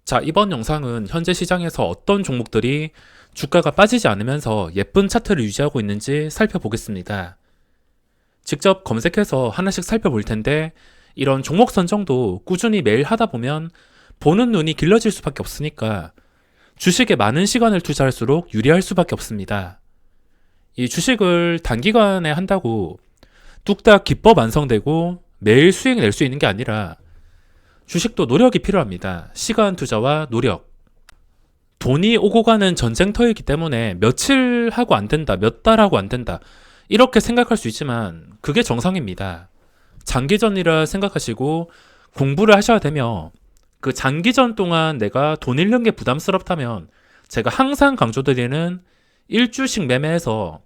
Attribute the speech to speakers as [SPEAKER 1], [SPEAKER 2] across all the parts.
[SPEAKER 1] 자, 이번 영상은 현재 시장에서 어떤 종목들이 주가가 빠지지 않으면서 예쁜 차트를 유지하고 있는지 살펴보겠습니다. 직접 검색해서 하나씩 살펴볼 텐데 이런 종목 선정도 꾸준히 매일 하다 보면 보는 눈이 길러질 수밖에 없으니까 주식에 많은 시간을 투자할수록 유리할 수밖에 없습니다. 이 주식을 단기간에 한다고 뚝딱 기법 완성되고 매일 수익 낼 수 있는 게 아니라 주식도 노력이 필요합니다. 시간 투자와 노력. 돈이 오고 가는 전쟁터이기 때문에 며칠 하고 안 된다, 몇 달 하고 안 된다. 이렇게 생각할 수 있지만 그게 정상입니다. 장기전이라 생각하시고 공부를 하셔야 되며 그 장기전 동안 내가 돈 잃는 게 부담스럽다면 제가 항상 강조드리는 1주씩 매매해서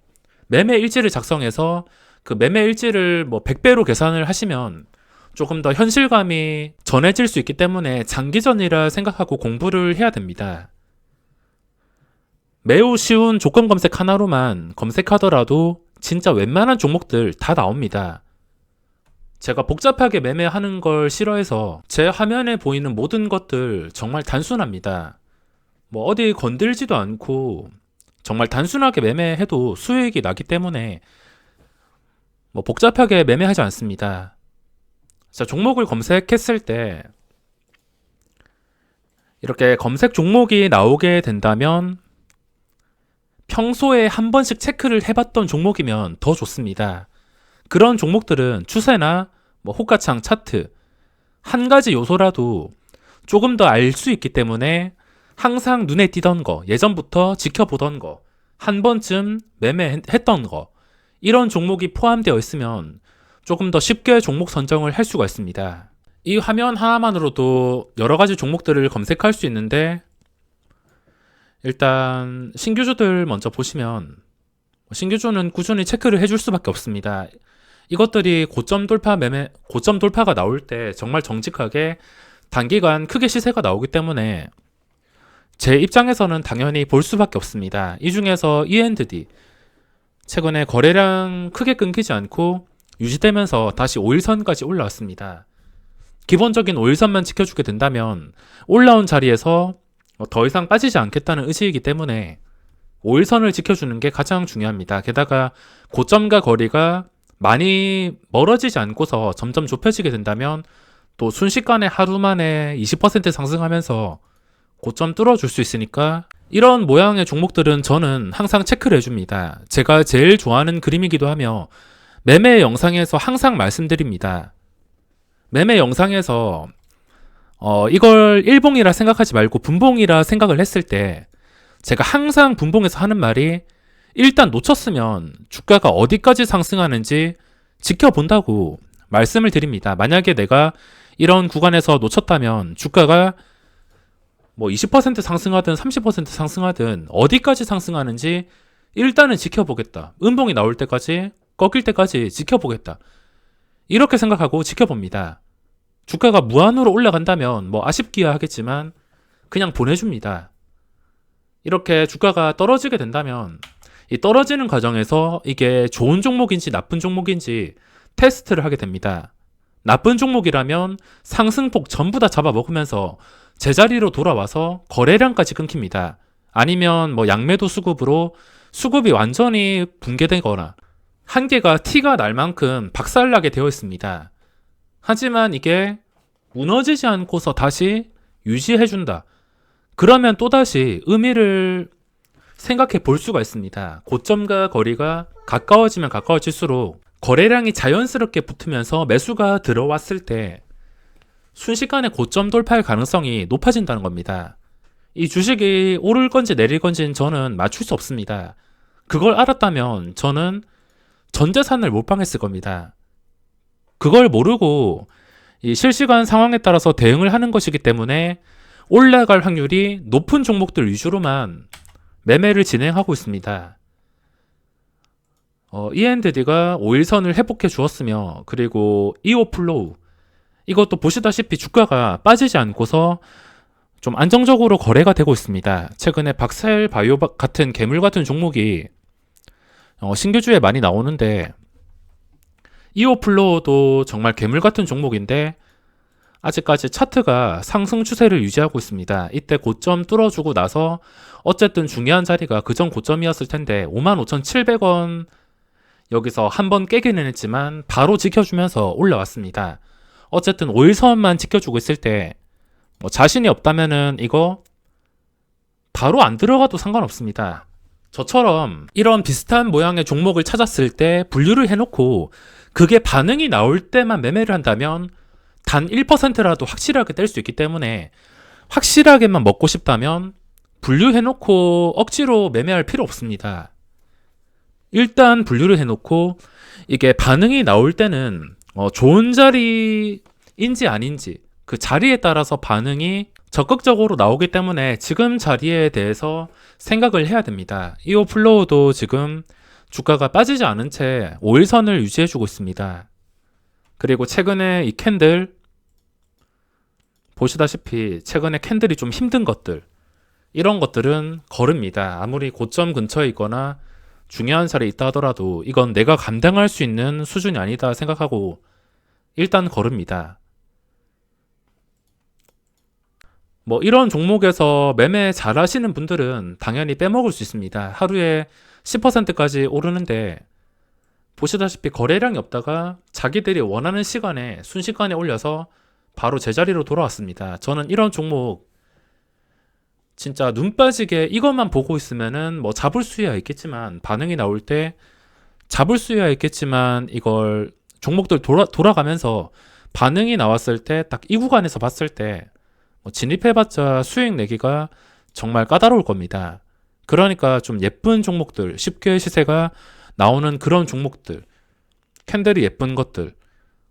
[SPEAKER 1] 매매 일지를 작성해서 그 매매 일지를 100배로 계산을 하시면 조금 더 현실감이 전해질 수 있기 때문에 장기전이라 생각하고 공부를 해야 됩니다. 매우 쉬운 조건 검색 하나로만 검색하더라도 진짜 웬만한 종목들 다 나옵니다. 제가 복잡하게 매매하는 걸 싫어해서 제 화면에 보이는 모든 것들 정말 단순합니다. 어디 건들지도 않고 정말 단순하게 매매해도 수익이 나기 때문에 복잡하게 매매하지 않습니다. 자, 종목을 검색했을 때 이렇게 검색 종목이 나오게 된다면 평소에 한 번씩 체크를 해봤던 종목이면 더 좋습니다. 그런 종목들은 추세나 호가창 차트 한 가지 요소라도 조금 더 알 수 있기 때문에 항상 눈에 띄던 거, 예전부터 지켜보던 거, 한 번쯤 매매했던 거 이런 종목이 포함되어 있으면 조금 더 쉽게 종목 선정을 할 수가 있습니다. 이 화면 하나만으로도 여러 가지 종목들을 검색할 수 있는데 일단 신규주들 먼저 보시면 신규주는 꾸준히 체크를 해줄 수밖에 없습니다. 이것들이 고점 돌파가 나올 때 정말 정직하게 단기간 크게 시세가 나오기 때문에 제 입장에서는 당연히 볼 수밖에 없습니다. 이 중에서 E&D 최근에 거래량 크게 끊기지 않고 유지되면서 다시 5일선까지 올라왔습니다. 기본적인 5일선만 지켜주게 된다면 올라온 자리에서 더 이상 빠지지 않겠다는 의지이기 때문에 5일선을 지켜주는 게 가장 중요합니다. 게다가 고점과 거리가 많이 멀어지지 않고서 점점 좁혀지게 된다면 또 순식간에 하루 만에 20% 상승하면서 고점 뚫어줄 수 있으니까 이런 모양의 종목들은 저는 항상 체크를 해줍니다. 제가 제일 좋아하는 그림이기도 하며 매매 영상에서 항상 말씀드립니다. 매매 영상에서 이걸 일봉이라 생각하지 말고 분봉이라 생각을 했을 때 제가 항상 분봉에서 하는 말이 일단 놓쳤으면 주가가 어디까지 상승하는지 지켜본다고 말씀을 드립니다. 만약에 내가 이런 구간에서 놓쳤다면 주가가 20% 상승하든 30% 상승하든 어디까지 상승하는지 일단은 지켜보겠다. 음봉이 나올 때까지 꺾일 때까지 지켜보겠다. 이렇게 생각하고 지켜봅니다. 주가가 무한으로 올라간다면 아쉽기야 하겠지만 그냥 보내줍니다. 이렇게 주가가 떨어지게 된다면 이 떨어지는 과정에서 이게 좋은 종목인지 나쁜 종목인지 테스트를 하게 됩니다. 나쁜 종목이라면 상승폭 전부 다 잡아먹으면서 제자리로 돌아와서 거래량까지 끊깁니다. 아니면 양매도 수급으로 수급이 완전히 붕괴되거나 한계가 티가 날 만큼 박살나게 되어 있습니다. 하지만 이게 무너지지 않고서 다시 유지해준다. 그러면 또다시 의미를 생각해 볼 수가 있습니다. 고점과 거리가 가까워지면 가까워질수록 거래량이 자연스럽게 붙으면서 매수가 들어왔을 때 순식간에 고점 돌파할 가능성이 높아진다는 겁니다. 이 주식이 오를 건지 내릴 건지는 저는 맞출 수 없습니다. 그걸 알았다면 저는 전 재산을 몰빵했을 겁니다. 그걸 모르고 이 실시간 상황에 따라서 대응을 하는 것이기 때문에 올라갈 확률이 높은 종목들 위주로만 매매를 진행하고 있습니다. E&D가 5일선을 회복해 주었으며 그리고 이오플로우 이것도 보시다시피 주가가 빠지지 않고서 좀 안정적으로 거래가 되고 있습니다. 최근에 박셀 바이오 같은 괴물 같은 종목이 신규주에 많이 나오는데 이오플로우도 정말 괴물 같은 종목인데 아직까지 차트가 상승 추세를 유지하고 있습니다. 이때 고점 뚫어주고 나서 어쨌든 중요한 자리가 그전 고점이었을 텐데 55,700원 여기서 한번 깨기는 했지만 바로 지켜주면서 올라왔습니다. 어쨌든 5일선만 지켜주고 있을 때 뭐 자신이 없다면은 이거 바로 안 들어가도 상관없습니다. 저처럼 이런 비슷한 모양의 종목을 찾았을 때 분류를 해놓고 그게 반응이 나올 때만 매매를 한다면 단 1%라도 확실하게 뗄 수 있기 때문에 확실하게만 먹고 싶다면 분류해놓고 억지로 매매할 필요 없습니다. 일단 분류를 해놓고 이게 반응이 나올 때는 좋은 자리인지 아닌지 그 자리에 따라서 반응이 적극적으로 나오기 때문에 지금 자리에 대해서 생각을 해야 됩니다. 이오 플로우도 지금 주가가 빠지지 않은 채 5일선을 유지해주고 있습니다. 그리고 최근에 이 캔들 보시다시피 최근에 캔들이 좀 힘든 것들 이런 것들은 거릅니다. 아무리 고점 근처에 있거나 중요한 자리에 있다 하더라도 이건 내가 감당할 수 있는 수준이 아니다 생각하고 일단 거릅니다. 뭐 이런 종목에서 매매 잘 하시는 분들은 당연히 빼먹을 수 있습니다. 하루에 10%까지 오르는데 보시다시피 거래량이 없다가 자기들이 원하는 시간에 순식간에 올려서 바로 제자리로 돌아왔습니다. 저는 이런 종목 진짜 눈 빠지게 이것만 보고 있으면은 뭐 잡을 수야 있겠지만 반응이 나올 때 잡을 수야 있겠지만 이걸 종목들 돌아가면서 반응이 나왔을 때 딱 이 구간에서 봤을 때 진입해봤자 수익 내기가 정말 까다로울 겁니다. 그러니까 좀 예쁜 종목들, 쉽게 시세가 나오는 그런 종목들, 캔들이 예쁜 것들,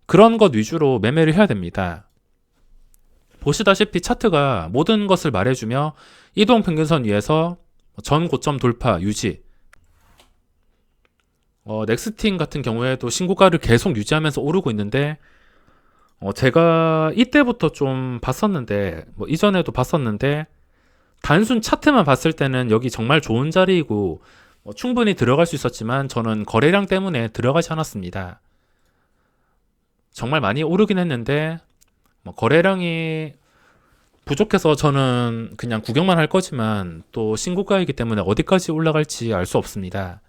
[SPEAKER 1] 그런 것 위주로 매매를 해야 됩니다. 보시다시피 차트가 모든 것을 말해주며 이동평균선 위에서 전 고점 돌파 유지, 넥스팅 같은 경우에도 신고가를 계속 유지하면서 오르고 있는데 제가 이때부터 좀 봤었는데 뭐 이전에도 봤었는데 단순 차트만 봤을 때는 여기 정말 좋은 자리이고 충분히 들어갈 수 있었지만 저는 거래량 때문에 들어가지 않았습니다. 정말 많이 오르긴 했는데 거래량이 부족해서 저는 그냥 구경만 할 거지만 또 신고가이기 때문에 어디까지 올라갈지 알 수 없습니다.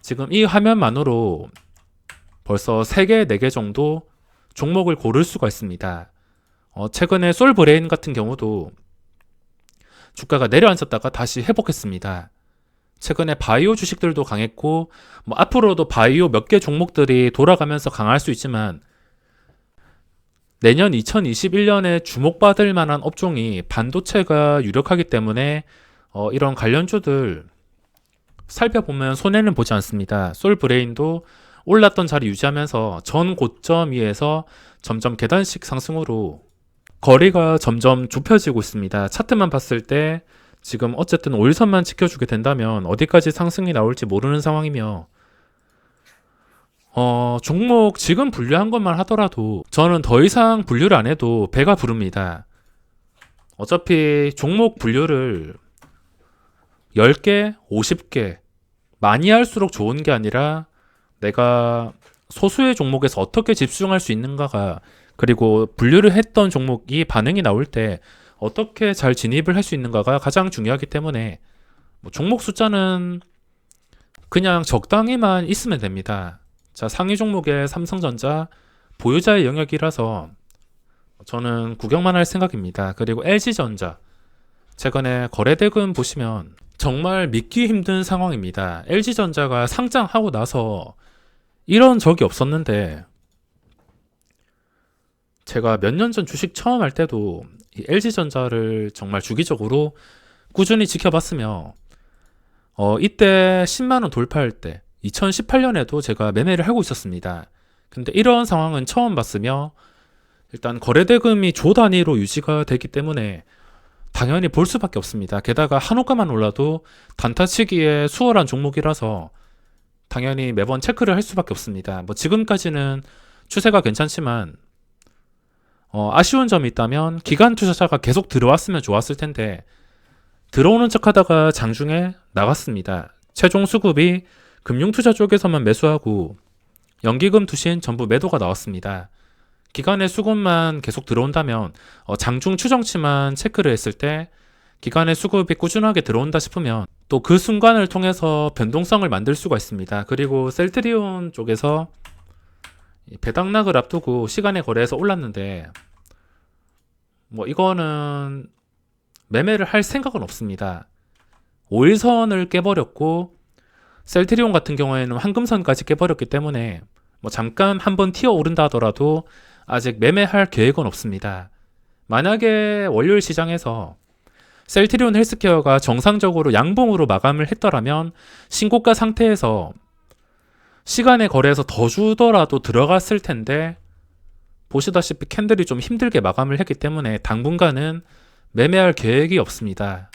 [SPEAKER 1] 지금 이 화면만으로 벌써 3개, 4개 정도 종목을 고를 수가 있습니다. 최근에 솔브레인 같은 경우도 주가가 내려앉았다가 다시 회복했습니다. 최근에 바이오 주식들도 강했고 앞으로도 바이오 몇 개 종목들이 돌아가면서 강할 수 있지만 내년 2021년에 주목받을 만한 업종이 반도체가 유력하기 때문에 이런 관련주들 살펴보면 손해는 보지 않습니다. 솔브레인도 올랐던 자리 유지하면서 전 고점 위에서 점점 계단식 상승으로 거리가 점점 좁혀지고 있습니다. 차트만 봤을 때 지금 어쨌든 5일선만 지켜주게 된다면 어디까지 상승이 나올지 모르는 상황이며 종목 지금 분류한 것만 하더라도 저는 더 이상 분류를 안 해도 배가 부릅니다. 어차피 종목 분류를 10개, 50개 많이 할수록 좋은 게 아니라 내가 소수의 종목에서 어떻게 집중할 수 있는가가 그리고 분류를 했던 종목이 반응이 나올 때 어떻게 잘 진입을 할 수 있는가가 가장 중요하기 때문에 종목 숫자는 그냥 적당히만 있으면 됩니다. 자, 상위 종목의 삼성전자 보유자의 영역이라서 저는 구경만 할 생각입니다. 그리고 LG전자 최근에 거래대금 보시면 정말 믿기 힘든 상황입니다. LG전자가 상장하고 나서 이런 적이 없었는데 제가 몇 년 전 주식 처음 할 때도 이 LG전자를 정말 주기적으로 꾸준히 지켜봤으며 이때 10만원 돌파할 때 2018년에도 제가 매매를 하고 있었습니다. 근데 이런 상황은 처음 봤으며 일단 거래대금이 조 단위로 유지가 되기 때문에 당연히 볼 수밖에 없습니다. 게다가 한호가만 올라도 단타치기에 수월한 종목이라서 당연히 매번 체크를 할 수밖에 없습니다. 뭐 지금까지는 추세가 괜찮지만 아쉬운 점이 있다면 기관 투자자가 계속 들어왔으면 좋았을 텐데 들어오는 척 하다가 장중에 나갔습니다. 최종 수급이 금융투자 쪽에서만 매수하고 연기금 투신 전부 매도가 나왔습니다. 기관의 수급만 계속 들어온다면 장중 추정치만 체크를 했을 때 기관의 수급이 꾸준하게 들어온다 싶으면 또 그 순간을 통해서 변동성을 만들 수가 있습니다. 그리고 셀트리온 쪽에서 배당락을 앞두고 시간의 거래에서 올랐는데 이거는 매매를 할 생각은 없습니다. 5일선을 깨버렸고 셀트리온 같은 경우에는 황금선까지 깨버렸기 때문에 잠깐 한번 튀어 오른다 하더라도 아직 매매할 계획은 없습니다. 만약에 월요일 시장에서 셀트리온 헬스케어가 정상적으로 양봉으로 마감을 했더라면 신고가 상태에서 시간의 거래에서 더 주더라도 들어갔을 텐데 보시다시피 캔들이 좀 힘들게 마감을 했기 때문에 당분간은 매매할 계획이 없습니다.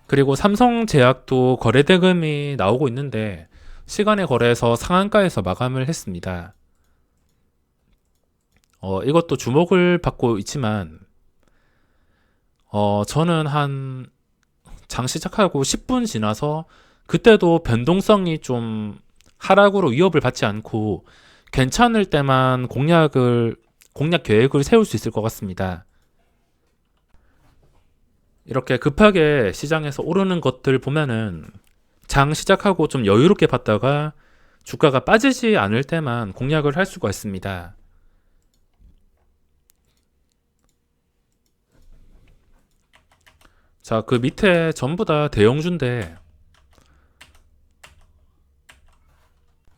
[SPEAKER 1] 그리고 삼성제약도 거래대금이 나오고 있는데 시간의 거래에서 상한가에서 마감을 했습니다. 이것도 주목을 받고 있지만 저는 한 장 시작하고 10분 지나서 그때도 변동성이 좀 하락으로 위협을 받지 않고 괜찮을 때만 공략 계획을 세울 수 있을 것 같습니다. 이렇게 급하게 시장에서 오르는 것들 보면은 장 시작하고 좀 여유롭게 봤다가 주가가 빠지지 않을 때만 공략을 할 수가 있습니다. 자, 그 밑에 전부 다 대형주인데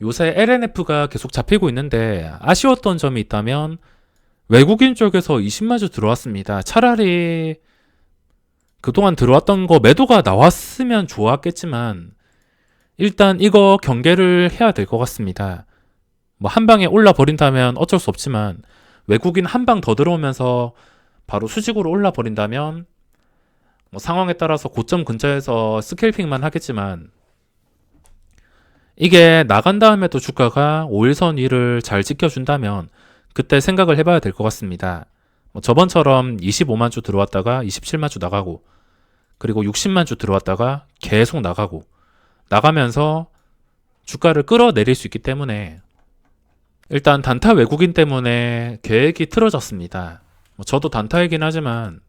[SPEAKER 1] 요새 LNF가 계속 잡히고 있는데 아쉬웠던 점이 있다면 외국인 쪽에서 20만주 들어왔습니다. 차라리 그동안 들어왔던 거 매도가 나왔으면 좋았겠지만 일단 이거 경계를 해야 될 것 같습니다. 한 방에 올라 버린다면 어쩔 수 없지만 외국인 한 방 더 들어오면서 바로 수직으로 올라 버린다면 상황에 따라서 고점 근처에서 스캘핑만 하겠지만 이게 나간 다음에도 주가가 5일선 위를 잘 지켜준다면 그때 생각을 해봐야 될 것 같습니다. 저번처럼 25만주 들어왔다가 27만주 나가고 그리고 60만주 들어왔다가 계속 나가고 나가면서 주가를 끌어내릴 수 있기 때문에 일단 단타 외국인 때문에 계획이 틀어졌습니다. 저도 단타이긴 하지만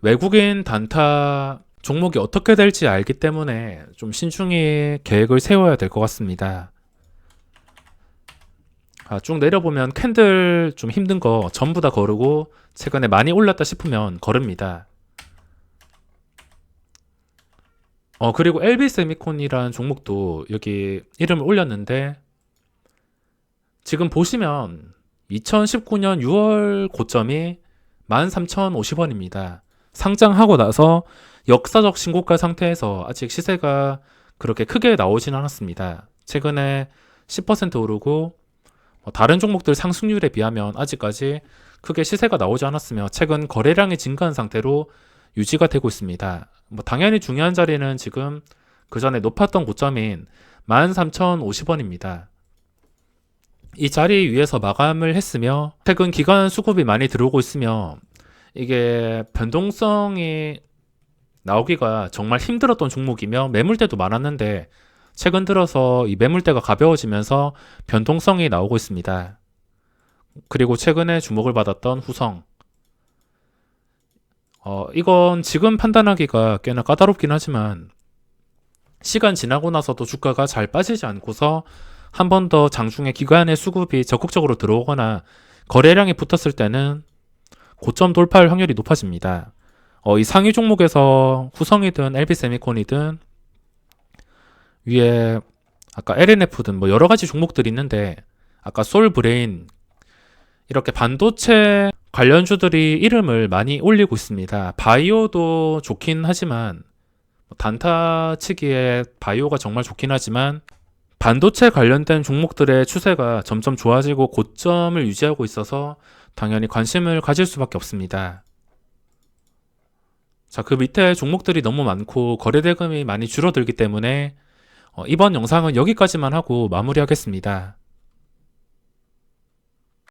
[SPEAKER 1] 외국인 단타 종목이 어떻게 될지 알기 때문에 좀 신중히 계획을 세워야 될 것 같습니다. 쭉 내려보면 캔들 좀 힘든 거 전부 다 거르고 최근에 많이 올랐다 싶으면 거릅니다. 그리고 LB세미콘이라는 종목도 여기 이름을 올렸는데 지금 보시면 2019년 6월 고점이 13,050원입니다. 상장하고 나서 역사적 신고가 상태에서 아직 시세가 그렇게 크게 나오진 않았습니다. 최근에 10% 오르고 다른 종목들 상승률에 비하면 아직까지 크게 시세가 나오지 않았으며 최근 거래량이 증가한 상태로 유지가 되고 있습니다. 당연히 중요한 자리는 지금 그 전에 높았던 고점인 13,050원입니다. 이 자리 위에서 마감을 했으며 최근 기관 수급이 많이 들어오고 있으며 이게 변동성이 나오기가 정말 힘들었던 종목이며 매물대도 많았는데 최근 들어서 이 매물대가 가벼워지면서 변동성이 나오고 있습니다. 그리고 최근에 주목을 받았던 후성. 이건 지금 판단하기가 꽤나 까다롭긴 하지만 시간 지나고 나서도 주가가 잘 빠지지 않고서 한 번 더 장중에 기관의 수급이 적극적으로 들어오거나 거래량이 붙었을 때는 고점 돌파할 확률이 높아집니다. 이 상위 종목에서 후성이든 LB세미콘이든 위에 아까 LNF든 여러 가지 종목들이 있는데 아까 솔브레인 이렇게 반도체 관련주들이 이름을 많이 올리고 있습니다. 바이오도 좋긴 하지만 단타 치기에 바이오가 정말 좋긴 하지만 반도체 관련된 종목들의 추세가 점점 좋아지고 고점을 유지하고 있어서 당연히 관심을 가질 수밖에 없습니다. 자, 그 밑에 종목들이 너무 많고 거래대금이 많이 줄어들기 때문에 이번 영상은 여기까지만 하고 마무리하겠습니다.